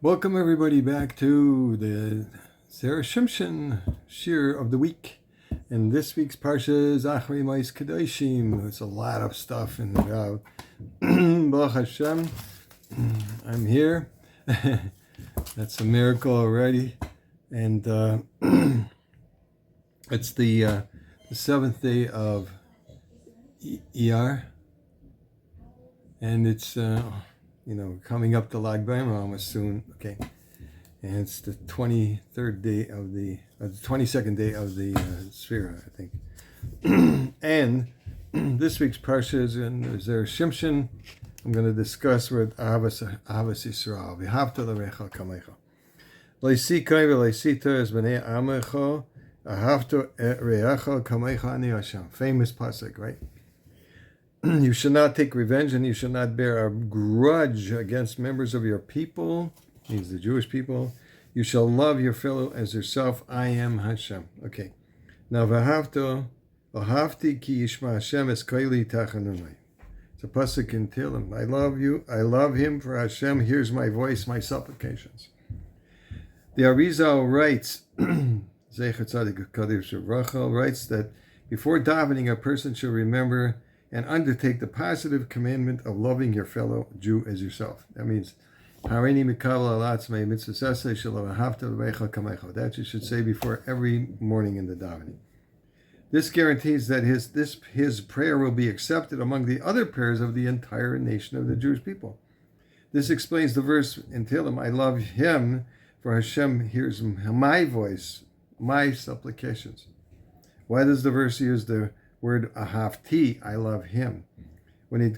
Welcome everybody back to the Sarah Shimshon Shir of the week. And this week's parsha is Acharei Mos-Kedoshim. It's a lot of stuff in Baruch Hashem. I'm here. That's a miracle already. And it's the seventh day of Iyar. And it's coming up to Lag B'Omer almost soon. Okay, and it's the 23rd day of the 22nd day of the Sphira, I think. And this week's parsha is in Zer Shimshon. I'm going to discuss with Ahavas Yisrael. V'havta l'recha kamecha. Leisikai v'leisita es b'nei amecha. Ahavta re'echa kamecha ani Hashem. Famous pasuk, right? You shall not take revenge, and you shall not bear a grudge against members of your people, means the Jewish people. You shall love your fellow as yourself. I am Hashem. Okay. Now, v'ahavti ki yishma Hashem es koili tachanunai. It's a pasuk in Tehillim. I love you. I love him, for Hashem hears my voice, my supplications. The Arizal writes, Zecher Tzadik Kadosh Rachel writes that before davening, a person should remember and undertake the positive commandment of loving your fellow Jew as yourself. That means, that you should say before every morning in the davening. This guarantees that his prayer will be accepted among the other prayers of the entire nation of the Jewish people. This explains the verse in Tehillim, I love him, for Hashem hears my voice, my supplications. Why does the verse use the word ahavti, I love him, when it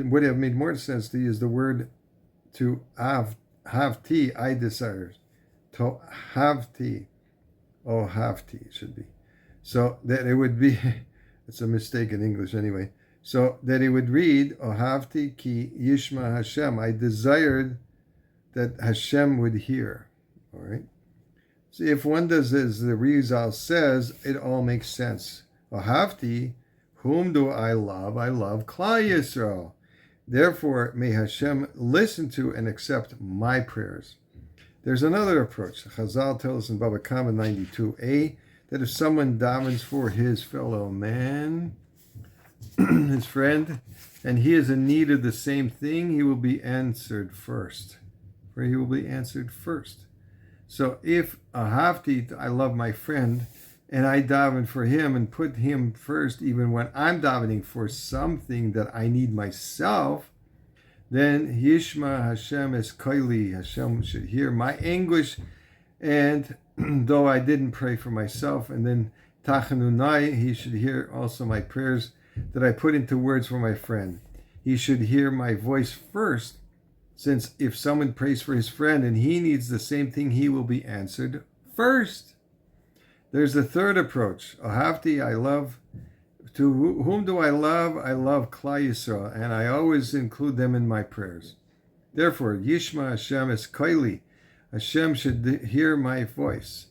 would have made more sense to use the word to havti, I desire, to havti, oh havti it should be, so that it would be, it's a mistake in English anyway, so that it would read, oh havti ki yishma Hashem, I desired that Hashem would hear. All right, so if one does as the Rizal says, it all makes sense. Ahavti, whom do I love? I love Klal Yisrael. Therefore, may Hashem listen to and accept my prayers. There's another approach. Chazal tells us in Baba Kama 92a that if someone davens for his fellow man, his friend, and he is in need of the same thing, he will be answered first. For he will be answered first. So if Ahavti, I love my friend, and I daven for him and put him first, even when I'm davening for something that I need myself, then Yishma Hashem es koili, Hashem should hear my anguish, and though I didn't pray for myself, and then Tachanunai, he should hear also my prayers that I put into words for my friend. He should hear my voice first, since if someone prays for his friend and he needs the same thing, he will be answered first. There's the third approach. Ahavti, I love. To whom do I love? I love Klal Yisrael, and I always include them in my prayers. Therefore, Yishma Hashem es koili. Hashem should hear my voice.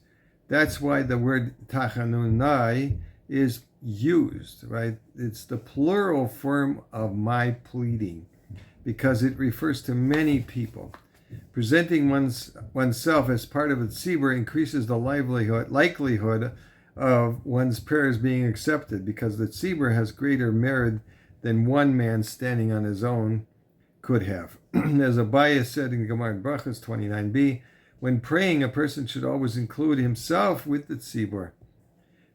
That's why the word tachanunai is used, right? It's the plural form of my pleading, because it refers to many people. Presenting oneself as part of a tzibur increases the likelihood of one's prayers being accepted, because the tzibur has greater merit than one man standing on his own could have. As Abaye said in Gemara Brachos 29b, when praying, a person should always include himself with the tzibur.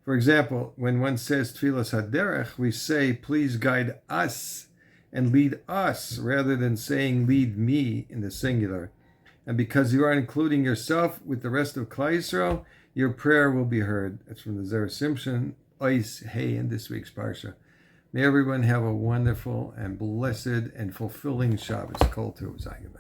For example, when one says Tfilas Haderech, we say, please guide us and lead us, rather than saying lead me in the singular. And because you are including yourself with the rest of Klal Yisrael, your prayer will be heard. That's from the Zer Shimshon Ois Hey in this week's parsha. May everyone have a wonderful and blessed and fulfilling Shabbos. Kol Tov Zayin.